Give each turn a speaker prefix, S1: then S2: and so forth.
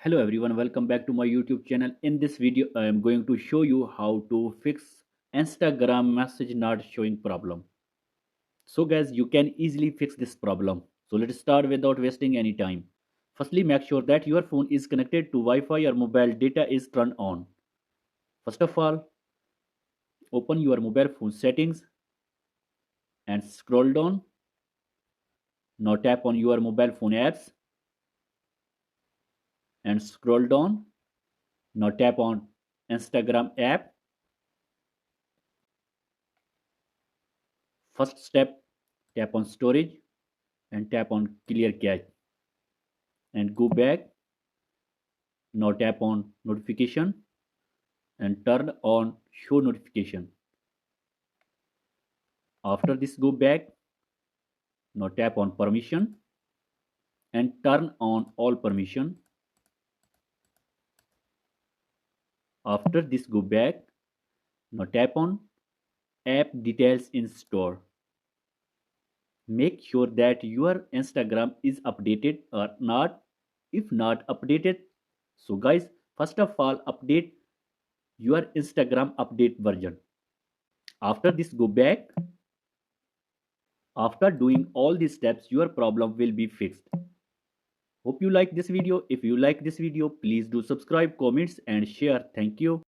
S1: Hello everyone, welcome back to my YouTube channel. In this video, I am going to show you how to fix Instagram message not showing problem. So guys, you can easily fix this problem. So let's start without wasting any time. Firstly, make sure that your phone is connected to Wi-Fi or mobile data is turned on. First of all, open your mobile phone settings and scroll down. Now tap on your mobile phone apps and scroll down. Now tap on Instagram app. First step, tap on storage and tap on clear cache and go back. Now tap on notification and turn on show notification. After this, go back. Now tap on permission and turn on all permission. After this, go back. Now tap on app details in store. Make sure that your Instagram is updated or not. If not updated, so guys, first of all, update your Instagram update version. After this, go back. After doing all these steps, your problem will be fixed. Hope you like this video. If you like this video, please do subscribe, comments and share. Thank you.